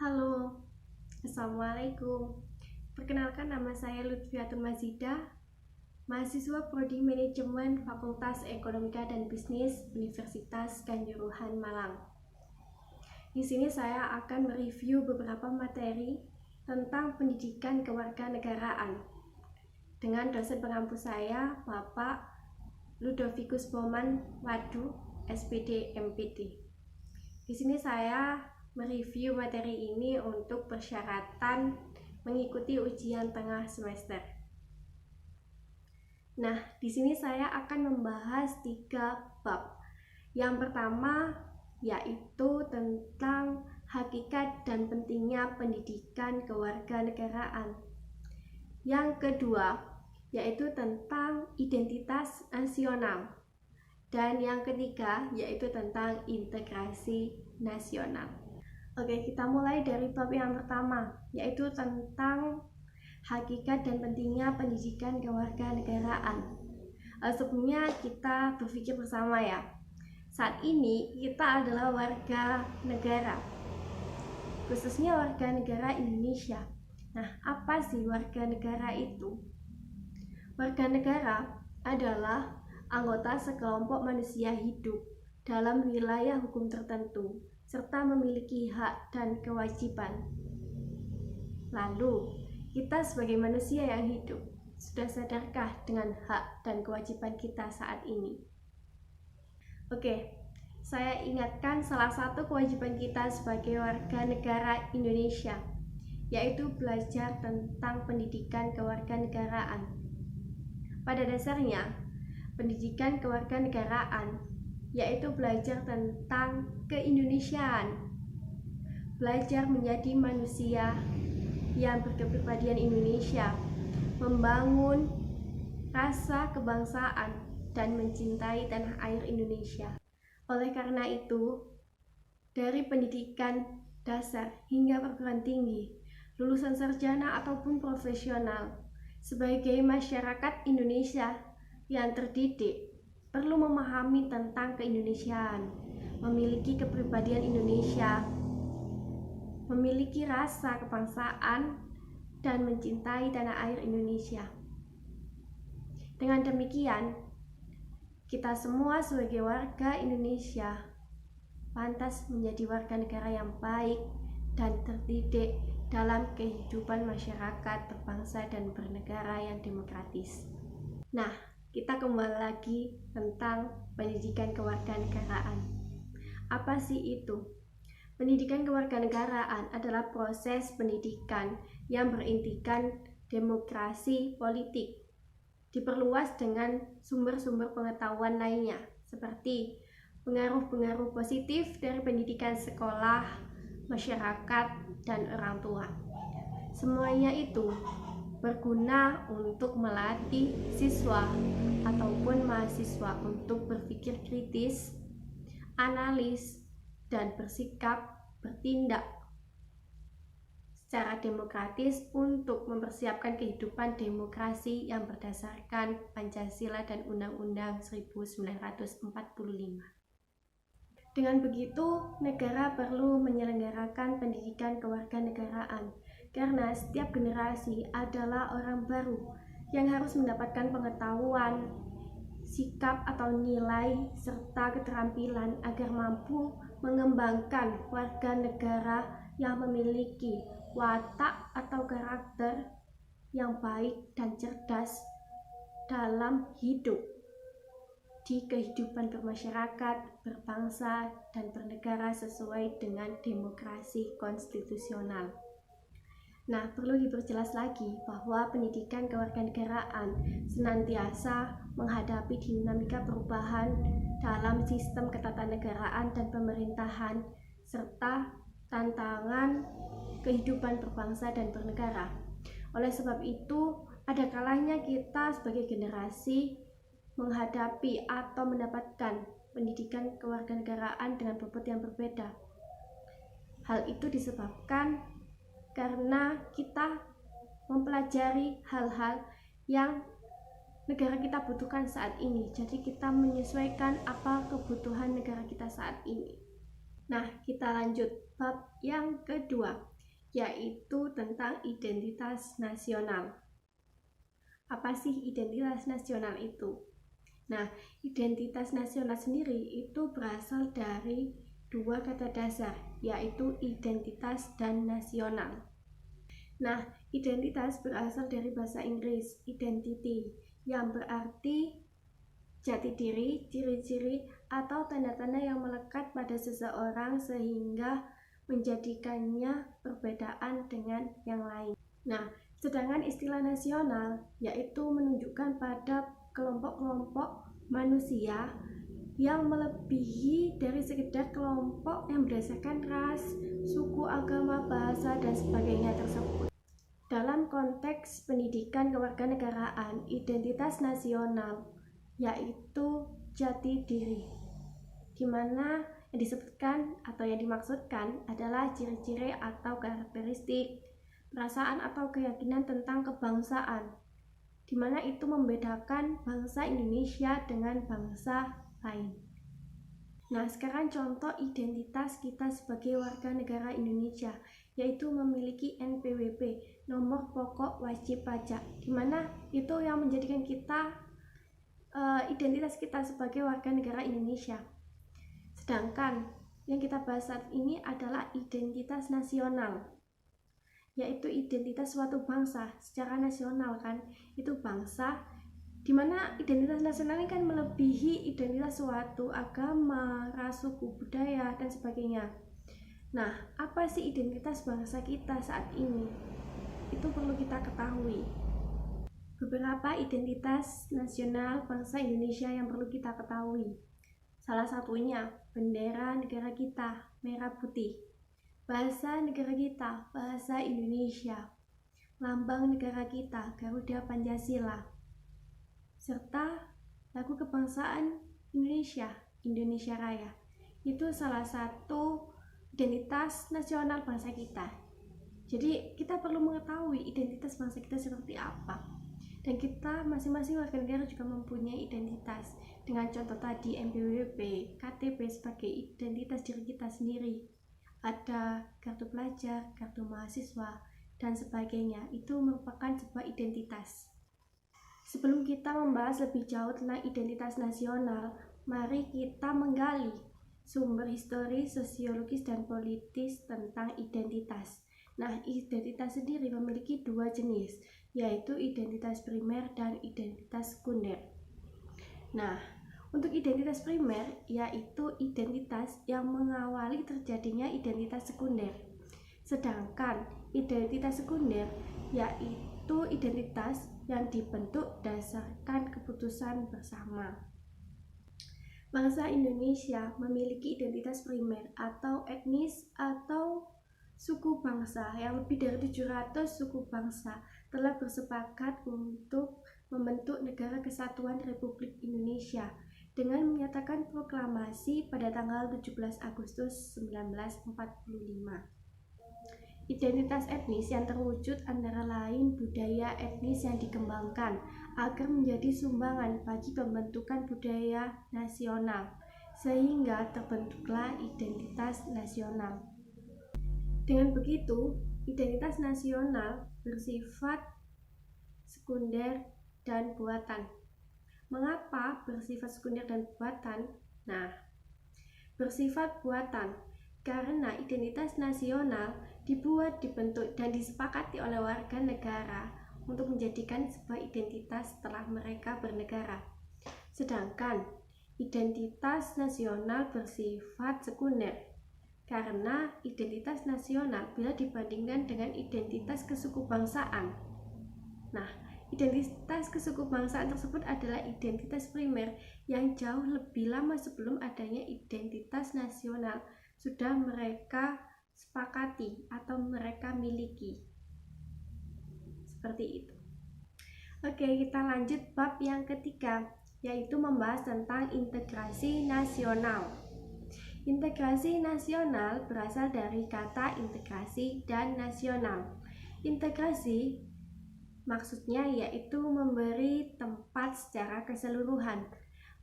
Halo, Assalamualaikum. Perkenalkan, nama saya Lutfiatun Mazidah, mahasiswa Prodi Manajemen Fakultas Ekonomika dan Bisnis Universitas Kanjuruhan Malang. Di sini saya akan mereview beberapa materi tentang pendidikan kewarganegaraan dengan dosen pengampu saya, Bapak Ludovicus Boman Wadu, SPD MPD. Di sini saya mereview materi ini untuk persyaratan mengikuti ujian tengah semester. Nah, di sini saya akan membahas 3 bab. Yang pertama yaitu tentang hakikat dan pentingnya pendidikan kewarganegaraan. Yang kedua yaitu tentang identitas nasional. Dan yang ketiga yaitu tentang integrasi nasional. Oke, kita mulai dari bab yang pertama, yaitu tentang hakikat dan pentingnya pendidikan kewarganegaraan. Sebelumnya kita berpikir bersama ya. Saat ini kita adalah warga negara, khususnya warga negara Indonesia. Nah, apa sih warga negara itu? Warga negara adalah anggota sekelompok manusia hidup dalam wilayah hukum tertentu serta memiliki hak dan kewajiban. Lalu, kita sebagai manusia yang hidup, sudah sadarkah dengan hak dan kewajiban kita saat ini? Oke, saya ingatkan salah satu kewajiban kita sebagai warga negara Indonesia, yaitu belajar tentang pendidikan kewarganegaraan. Pada dasarnya, pendidikan kewarganegaraan yaitu belajar tentang keindonesiaan, belajar menjadi manusia yang berkepribadian Indonesia, membangun rasa kebangsaan dan mencintai tanah air Indonesia. Oleh karena itu, dari pendidikan dasar hingga perguruan tinggi, lulusan sarjana ataupun profesional, sebagai masyarakat Indonesia yang terdidik perlu memahami tentang keindonesiaan, memiliki kepribadian Indonesia, memiliki rasa kebangsaan, dan mencintai tanah air Indonesia. Dengan demikian, kita semua sebagai warga Indonesia pantas menjadi warga negara yang baik dan terdidik dalam kehidupan masyarakat berbangsa dan bernegara yang demokratis. Nah, kita kembali lagi tentang pendidikan kewarganegaraan. Apa sih itu? Pendidikan kewarganegaraan adalah proses pendidikan yang berintikan demokrasi politik, diperluas dengan sumber-sumber pengetahuan lainnya, seperti pengaruh-pengaruh positif dari pendidikan sekolah, masyarakat, dan orang tua. Semuanya itu berguna untuk melatih siswa ataupun mahasiswa untuk berpikir kritis, analis, dan bertindak secara demokratis untuk mempersiapkan kehidupan demokrasi yang berdasarkan Pancasila dan Undang-Undang 1945. Dengan begitu, negara perlu menyelenggarakan pendidikan kewarganegaraan karena setiap generasi adalah orang baru yang harus mendapatkan pengetahuan, sikap atau nilai, serta keterampilan agar mampu mengembangkan warga negara yang memiliki watak atau karakter yang baik dan cerdas dalam hidup di kehidupan bermasyarakat, berbangsa, dan bernegara sesuai dengan demokrasi konstitusional. Nah, perlu diperjelas lagi bahwa pendidikan kewarganegaraan senantiasa menghadapi dinamika perubahan dalam sistem ketatanegaraan dan pemerintahan, serta tantangan kehidupan berbangsa dan bernegara. Oleh sebab itu, ada kalanya kita sebagai generasi menghadapi atau mendapatkan pendidikan kewarganegaraan dengan bobot yang berbeda. Hal itu disebabkan karena kita mempelajari hal-hal yang negara kita butuhkan saat ini. Jadi kita menyesuaikan apa kebutuhan negara kita saat ini. Nah, kita lanjut bab yang kedua, yaitu tentang identitas nasional. Apa sih identitas nasional itu? Nah, identitas nasional sendiri itu berasal dari dua kata dasar, yaitu identitas dan nasional. Nah, identitas berasal dari bahasa Inggris, identity, yang berarti jati diri, ciri-ciri, atau tanda-tanda yang melekat pada seseorang sehingga menjadikannya perbedaan dengan yang lain. Nah, sedangkan istilah nasional yaitu menunjukkan pada kelompok-kelompok manusia yang melebihi dari sekedar kelompok yang berdasarkan ras, suku, agama, bahasa, dan sebagainya tersebut. Dalam konteks pendidikan kewarganegaraan, identitas nasional yaitu jati diri, di mana yang disebutkan atau yang dimaksudkan adalah ciri-ciri atau karakteristik, perasaan atau keyakinan tentang kebangsaan, di mana itu membedakan bangsa Indonesia dengan bangsa lain. Nah, sekarang contoh identitas kita sebagai warga negara Indonesia, yaitu memiliki NPWP, nomor pokok wajib pajak, di mana itu yang menjadikan kita identitas kita sebagai warga negara Indonesia. Sedangkan yang kita bahas saat ini adalah identitas nasional, yaitu identitas suatu bangsa secara nasional kan, itu bangsa, dimana identitas nasional ini kan melebihi identitas suatu agama, ras, suku, budaya, dan sebagainya. Nah, apa sih identitas bangsa kita saat ini? Itu perlu kita ketahui. Beberapa identitas nasional bangsa Indonesia yang perlu kita ketahui. Salah satunya, bendera negara kita, merah putih. Bahasa negara kita, bahasa Indonesia. Lambang negara kita, Garuda Pancasila. Serta lagu kebangsaan Indonesia, Indonesia Raya. Itu salah satu identitas nasional bangsa kita. Jadi kita perlu mengetahui identitas bangsa kita seperti apa. Dan kita masing-masing warga negara juga mempunyai identitas. Dengan contoh tadi NPWP, KTP sebagai identitas diri kita sendiri. Ada kartu pelajar, kartu mahasiswa, dan sebagainya. Itu merupakan sebuah identitas. Sebelum kita membahas lebih jauh tentang identitas nasional, mari kita menggali sumber historis, sosiologis, dan politis tentang identitas. Nah, identitas sendiri memiliki dua jenis, yaitu identitas primer dan identitas sekunder. Nah, untuk identitas primer, yaitu identitas yang mengawali terjadinya identitas sekunder. Sedangkan identitas sekunder, yaitu identitas yang dibentuk berdasarkan keputusan bersama. Bangsa Indonesia memiliki identitas primer atau etnis atau suku bangsa. Yang lebih dari 700 suku bangsa telah bersepakat untuk membentuk Negara Kesatuan Republik Indonesia dengan menyatakan proklamasi pada tanggal 17 Agustus 1945. Identitas etnis yang terwujud antara lain budaya etnis yang dikembangkan agar menjadi sumbangan bagi pembentukan budaya nasional, sehingga terbentuklah identitas nasional. Dengan begitu, identitas nasional bersifat sekunder dan buatan. Mengapa bersifat sekunder dan buatan? Nah, bersifat buatan karena identitas nasional dibuat, dibentuk, dan disepakati oleh warga negara untuk menjadikan sebuah identitas setelah mereka bernegara. Sedangkan identitas nasional bersifat sekunder karena identitas nasional bila dibandingkan dengan identitas kesukubangsaan. Nah, identitas kesukubangsaan tersebut adalah identitas primer yang jauh lebih lama sebelum adanya identitas nasional sudah mereka sepakati atau mereka miliki. Seperti itu. Oke, kita lanjut bab yang ketiga, yaitu membahas tentang integrasi nasional. Integrasi nasional berasal dari kata integrasi dan nasional. Integrasi maksudnya yaitu memberi tempat secara keseluruhan.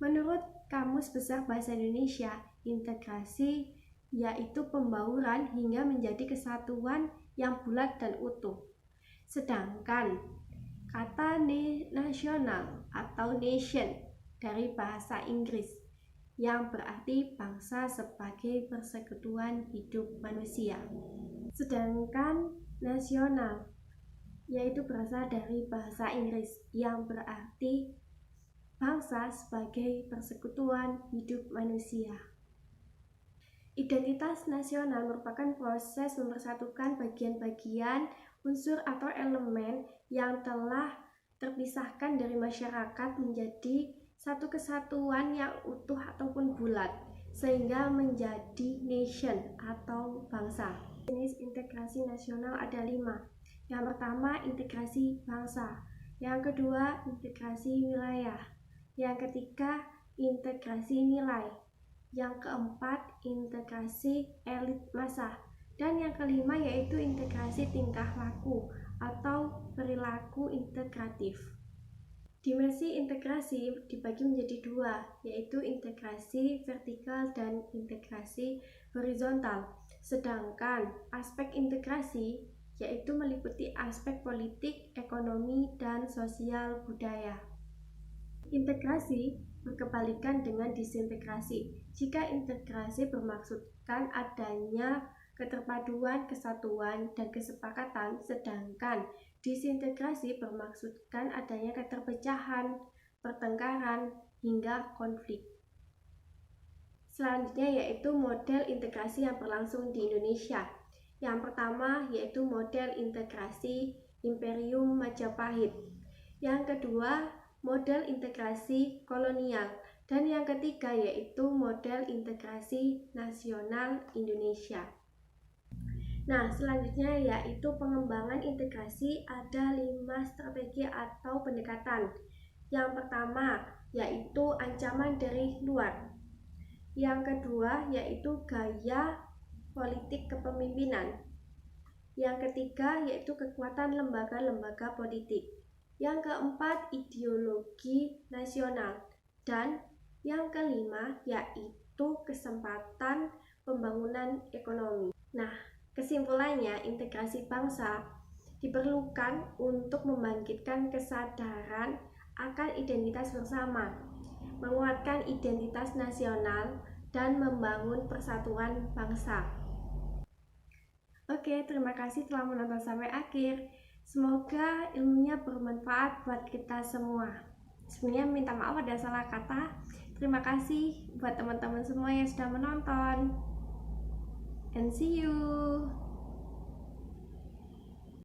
Menurut Kamus Besar Bahasa Indonesia, integrasi yaitu pembauran hingga menjadi kesatuan yang bulat dan utuh. Sedangkan kata nasional atau nation dari bahasa Inggris yang berarti bangsa sebagai persekutuan hidup manusia. Sedangkan nasional yaitu berasal dari bahasa Inggris yang berarti bangsa sebagai persekutuan hidup manusia. Identitas nasional merupakan proses mempersatukan bagian-bagian, unsur atau elemen yang telah terpisahkan dari masyarakat menjadi satu kesatuan yang utuh ataupun bulat, sehingga menjadi nation atau bangsa. Jenis integrasi nasional ada 5. Yang pertama, integrasi bangsa. Yang kedua, integrasi wilayah. Yang ketiga, integrasi nilai. Yang keempat, integrasi elit massa. Dan yang kelima yaitu integrasi tingkah laku atau perilaku integratif. Dimensi integrasi dibagi menjadi 2, yaitu integrasi vertikal dan integrasi horizontal. Sedangkan aspek integrasi yaitu meliputi aspek politik, ekonomi, dan sosial budaya. Integrasi berkebalikan dengan disintegrasi. Jika integrasi bermaksudkan adanya keterpaduan, kesatuan, dan kesepakatan, sedangkan disintegrasi bermaksudkan adanya keterpecahan, pertengkaran, hingga konflik. Selanjutnya yaitu model integrasi yang berlangsung di Indonesia. Yang pertama yaitu model integrasi Imperium Majapahit. Yang kedua, model integrasi kolonial. Dan yang ketiga yaitu model integrasi nasional Indonesia. Nah, selanjutnya yaitu pengembangan integrasi, ada 5 strategi atau pendekatan. Yang pertama yaitu ancaman dari luar. Yang kedua yaitu gaya politik kepemimpinan. Yang ketiga yaitu kekuatan lembaga-lembaga politik. Yang keempat, ideologi nasional. Dan yang kelima yaitu kesempatan pembangunan ekonomi. Nah, kesimpulannya, integrasi bangsa diperlukan untuk membangkitkan kesadaran akan identitas bersama, menguatkan identitas nasional, dan membangun persatuan bangsa. Oke, terima kasih telah menonton sampai akhir. Semoga ilmunya bermanfaat buat kita semua. Sebenarnya minta maaf ada salah kata. Terima kasih buat teman-teman semua yang sudah menonton. And see you.